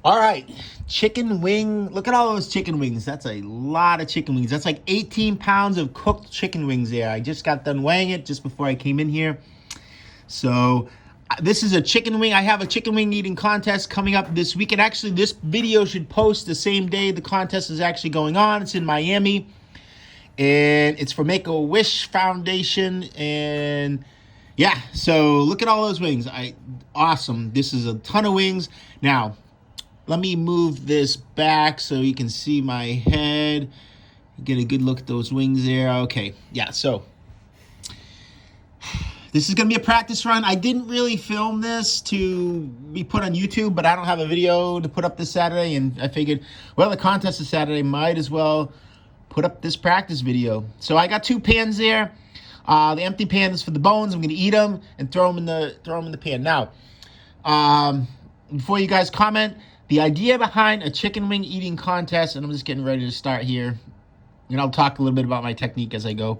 All right, chicken wing. Look at all those chicken wings. That's a lot of chicken wings. That's like 18 pounds of cooked chicken wings there. I just got done weighing it just before I came in here. So this is a chicken wing. I have a chicken wing eating contest coming up this weekend. Actually, this video should post the same day the contest is actually going on. It's in Miami, and it's for Make-A-Wish Foundation. And yeah, so look at all those wings. Awesome. This is a ton of wings. Now, let me move this back so you can see my head. Get a good look at those wings there. Okay, yeah, so this is going to be a practice run. I didn't really film this to be put on YouTube, but I don't have a video to put up this Saturday, and I figured, well, the contest is Saturday, might as well put up this practice video. So I got 2 pans there. The empty pan is for the bones. I'm going to eat them and throw them in the pan. Now, before you guys comment, the idea behind a chicken wing eating contest, and I'm just getting ready to start here, and I'll talk a little bit about my technique as I go,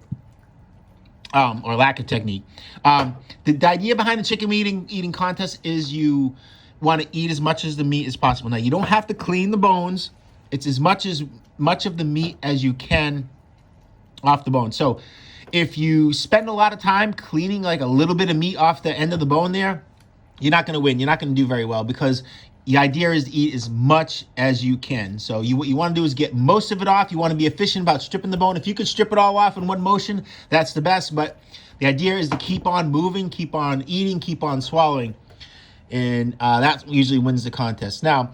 or lack of technique. The idea behind the chicken wing eating contest is you want to eat as much of the meat as possible. Now, you don't have to clean the bones. It's as much of the meat as you can off the bone. So if you spend a lot of time cleaning like a little bit of meat off the end of the bone there, you're not going to win. You're not going to do very well, because the idea is to eat as much as you can. So what you want to do is get most of it off. You want to be efficient about stripping the bone. If you could strip it all off in one motion, that's the best. But the idea is to keep on moving, keep on eating, keep on swallowing. And that usually wins the contest. Now,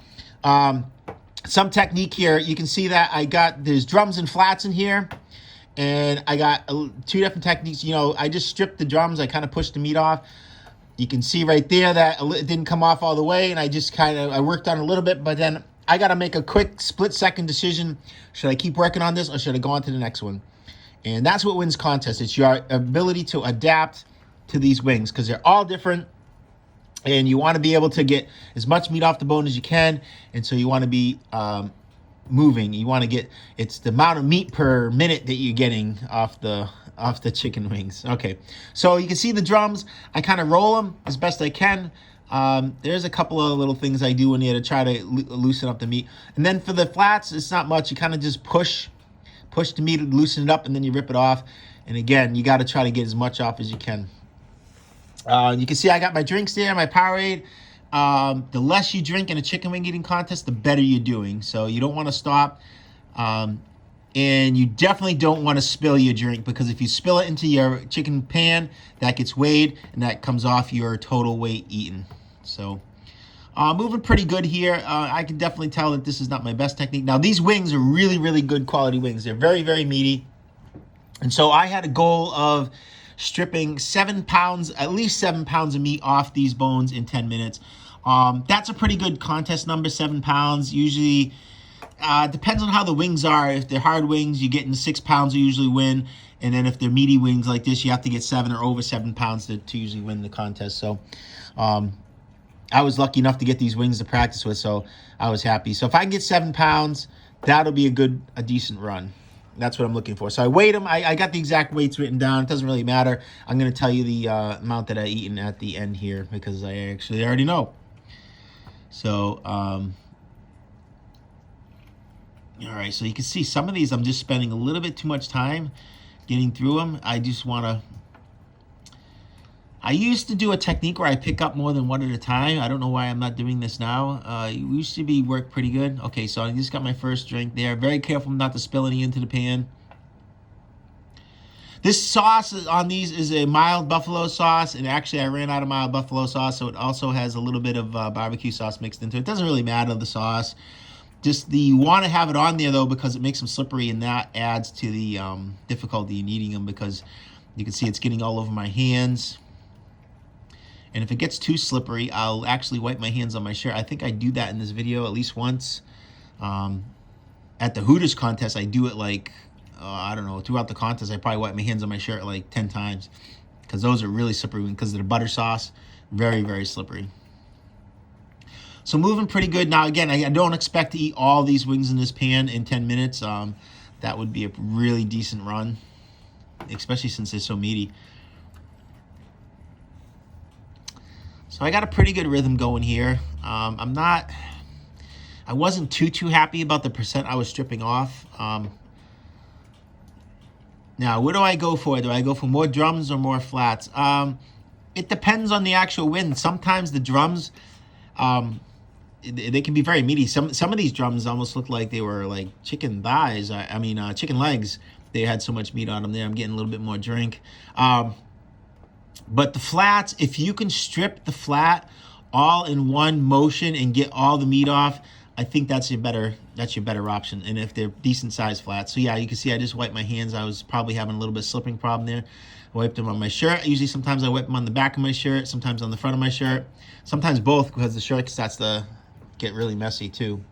some technique here. You can see that there's drums and flats in here. And I got 2 different techniques. You know, I just stripped the drums. I kind of pushed the meat off. You can see right there that it didn't come off all the way, and I just I worked on it a little bit, but then I got to make a quick split-second decision. Should I keep working on this, or should I go on to the next one? And that's what wins contests. It's your ability to adapt to these wings, because they're all different, and you want to be able to get as much meat off the bone as you can, and so you want to be moving. You want to get, it's the amount of meat per minute that you're getting off the chicken wings. Okay, so you can see the drums. I kind of roll them as best I can. There's a couple of little things I do in here to try to loosen up the meat. And then for the flats, it's not much. You kind of just push the meat, loosen it up, and then you rip it off. And again, you got to try to get as much off as you can. You can see I got my drinks there, my Powerade. The less you drink in a chicken wing eating contest, the better you're doing. So you don't want to stop. And you definitely don't want to spill your drink, because if you spill it into your chicken pan, that gets weighed, and that comes off your total weight eaten. So moving pretty good here. I can definitely tell that this is not my best technique. Now, these wings are really, really good quality wings. They're very, very meaty. And so I had a goal of stripping 7 pounds, at least 7 pounds of meat off these bones in 10 minutes. That's a pretty good contest number, 7 pounds. Usually, depends on how the wings are. If they're hard wings, you get in 6 pounds, you usually win. And then if they're meaty wings like this, you have to get 7 or over 7 pounds to usually win the contest. So I was lucky enough to get these wings to practice with, so I was happy. So if I can get 7 pounds, that'll be a decent run. That's what I'm looking for. So I weighed them. I got the exact weights written down. It doesn't really matter. I'm going to tell you the amount that I eaten at the end here, because I actually already know. So, all right. So you can see some of these I'm just spending a little bit too much time getting through them. I just want to... I used to do a technique where I pick up more than one at a time. I don't know why I'm not doing this now. It used to work pretty good. Okay, so I just got my first drink there. Very careful not to spill any into the pan. This sauce on these is a mild buffalo sauce, and actually I ran out of mild buffalo sauce, so it also has a little bit of barbecue sauce mixed into it. It doesn't really matter, the sauce. Just you want to have it on there, though, because it makes them slippery, and that adds to the difficulty in eating them, because you can see it's getting all over my hands. And if it gets too slippery, I'll actually wipe my hands on my shirt. I think I do that in this video at least once. At the Hooters contest, I do it like, I don't know, throughout the contest, I probably wipe my hands on my shirt like 10 times. Because those are really slippery, because of the butter sauce. Very, very slippery. So moving pretty good. Now, again, I don't expect to eat all these wings in this pan in 10 minutes. That would be a really decent run, especially since they're so meaty. So I got a pretty good rhythm going here. I'm not I wasn't too happy about the percent I was stripping off. Now, what do I go for? Do I go for more drums or more flats? It depends on the actual wind. Sometimes the drums, they can be very meaty. Some of these drums almost look like they were like chicken thighs. I mean, chicken legs. They had so much meat on them there. I'm getting a little bit more drink. But the flats, if you can strip the flat all in one motion and get all the meat off, I think that's your better option. And if they're decent sized flats. So yeah, you can see I just wiped my hands. I was probably having a little bit of slipping problem there. I wiped them on my shirt. Usually sometimes I wipe them on the back of my shirt, sometimes on the front of my shirt, sometimes both, because the shirt starts to get really messy too.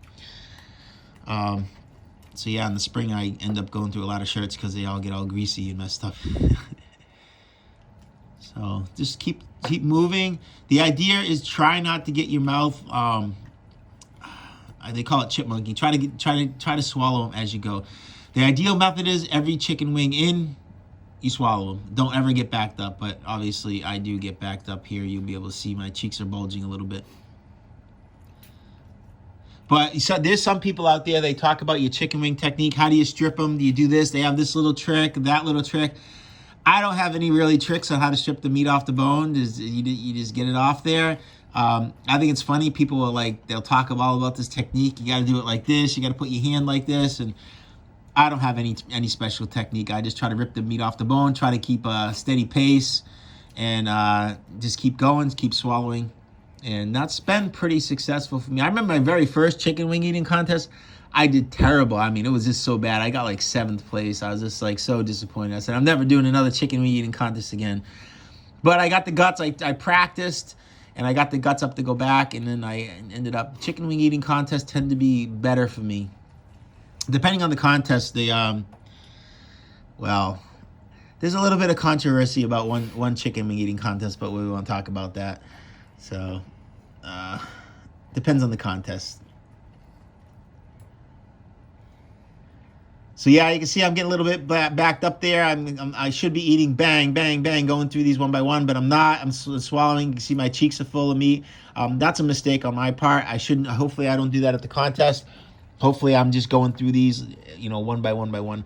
So yeah, in the spring I end up going through a lot of shirts because they all get all greasy and messed up. So just keep moving. The idea is try not to get your mouth. They call it chipmunky. Try to swallow them as you go. The ideal method is every chicken wing in, you swallow them. Don't ever get backed up. But obviously, I do get backed up here. You'll be able to see my cheeks are bulging a little bit. But there's some people out there, they talk about your chicken wing technique. How do you strip them? Do you do this? They have this little trick, that little trick. I don't have any really tricks on how to strip the meat off the bone. You just get it off there. I think it's funny. People will they'll talk all about this technique. You got to do it like this. You got to put your hand like this. And I don't have any special technique. I just try to rip the meat off the bone, try to keep a steady pace, and just keep going, keep swallowing. And that's been pretty successful for me. I remember my very first chicken wing eating contest. I did terrible. I mean, it was just so bad. I got 7th place. I was just so disappointed. I said, I'm never doing another chicken wing eating contest again. But I got the guts. I practiced, and I got the guts up to go back. And then I ended up, chicken wing eating contests tend to be better for me. Depending on the contest, well, there's a little bit of controversy about one chicken wing eating contest, but we won't talk about that. So, depends on the contest. So yeah, you can see I'm getting a little bit backed up there. I should be eating bang, bang, bang, going through these one by one, but I'm not. I'm swallowing. You can see my cheeks are full of meat. That's a mistake on my part. I shouldn't. Hopefully, I don't do that at the contest. Hopefully, I'm just going through these, one by one by one.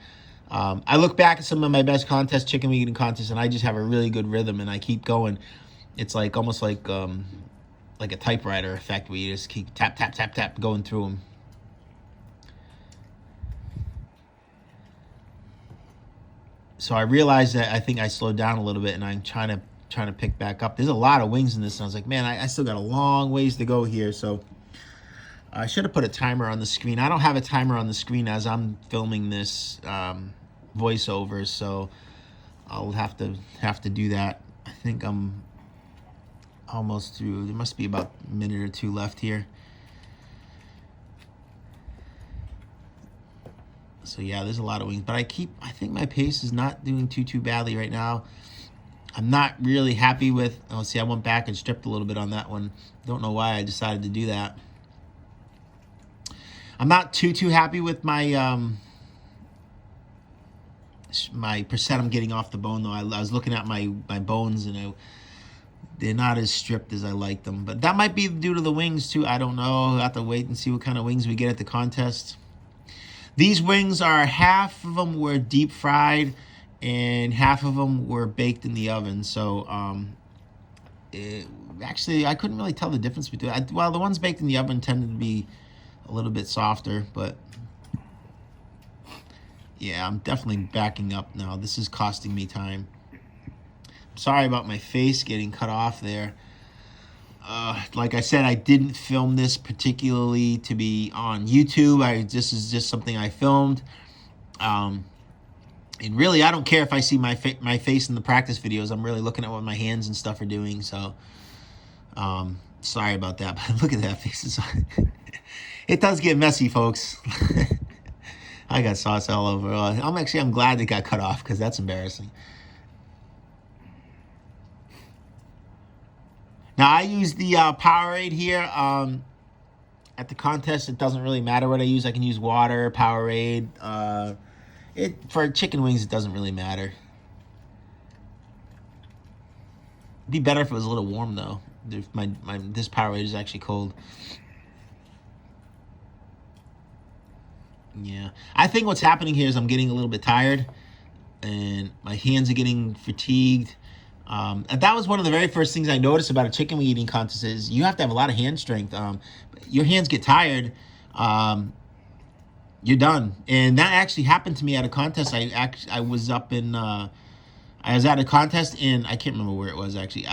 I look back at some of my best contests, chicken wing eating contests, and I just have a really good rhythm, and I keep going. It's almost like a typewriter effect where you just keep tap, tap, tap, tap, going through them. So I realized that I think I slowed down a little bit, and I'm trying to pick back up. There's a lot of wings in this, and I was like, man, I still got a long ways to go here. So I should have put a timer on the screen. I don't have a timer on the screen as I'm filming this voiceover, so I'll have to do that. I think I'm almost through. There must be about a minute or two left here. So yeah, there's a lot of wings, but I think my pace is not doing too badly right now. I'm not really happy with, see, I went back and stripped a little bit on that one. Don't know why I decided to do that. I'm not too happy with my my percent I'm getting off the bone though. I was looking at my bones, and they're not as stripped as I like them. But that might be due to the wings too. I don't know. I'll have to wait and see what kind of wings we get at the contest. These wings are, half of them were deep fried and half of them were baked in the oven. So actually, I couldn't really tell the difference between. Well, the ones baked in the oven tended to be a little bit softer, but yeah, I'm definitely backing up now. This is costing me time. Sorry about my face getting cut off there. Like I said, I didn't film this particularly to be on YouTube. This is just something I filmed. And really, I don't care if I see my face in the practice videos. I'm really looking at what my hands and stuff are doing. So, sorry about that. But look at that face. It does get messy, folks. I got sauce all over. I'm glad it got cut off because that's embarrassing. Now, I use the Powerade here. At the contest, it doesn't really matter what I use. I can use water, Powerade. For chicken wings, it doesn't really matter. It'd be better if it was a little warm, though. This Powerade is actually cold. Yeah. I think what's happening here is I'm getting a little bit tired and my hands are getting fatigued. And that was one of the very first things I noticed about a chicken wing eating contest is you have to have a lot of hand strength. Your hands get tired, you're done. And that actually happened to me at a contest. I was up in I was at a contest in, I can't remember where it was actually,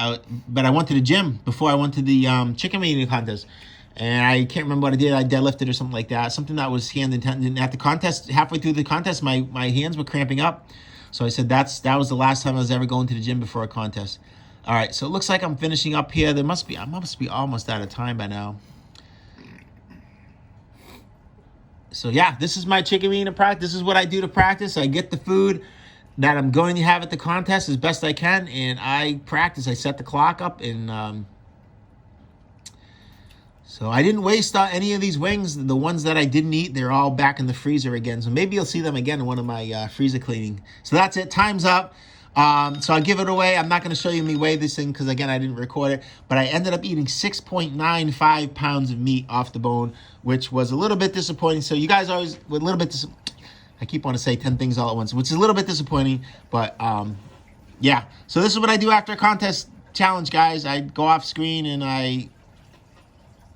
but I went to the gym before I went to the chicken wing eating contest. And I can't remember what I did. I deadlifted or something like that. Something that was hand intensive. And at the contest, halfway through the contest, my hands were cramping up. So I said that was the last time I was ever going to the gym before a contest. All right, so it looks like I'm finishing up here. I must be almost out of time by now. So yeah, this is my chicken wing to practice. This is what I do to practice. I get the food that I'm going to have at the contest as best I can, and I practice. I set the clock up, and so I didn't waste any of these wings. The ones that I didn't eat, they're all back in the freezer again. So maybe you'll see them again in one of my freezer cleaning. So that's it. Time's up. So I'll give it away. I'm not going to show you me weigh this thing because, again, I didn't record it. But I ended up eating 6.95 pounds of meat off the bone, which was a little bit disappointing. So you guys always were a little bit I keep wanting to say 10 things all at once, which is a little bit disappointing. But, yeah. So this is what I do after a contest challenge, guys. I go off screen and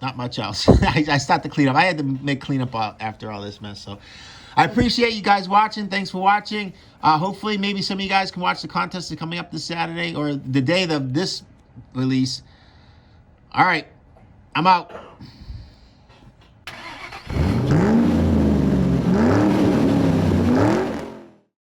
not much else. I start to clean up. I had to make cleanup after all this mess. So I appreciate you guys watching. Thanks for watching. Hopefully, maybe some of you guys can watch the contest that's coming up this Saturday or the day of this release. All right. I'm out.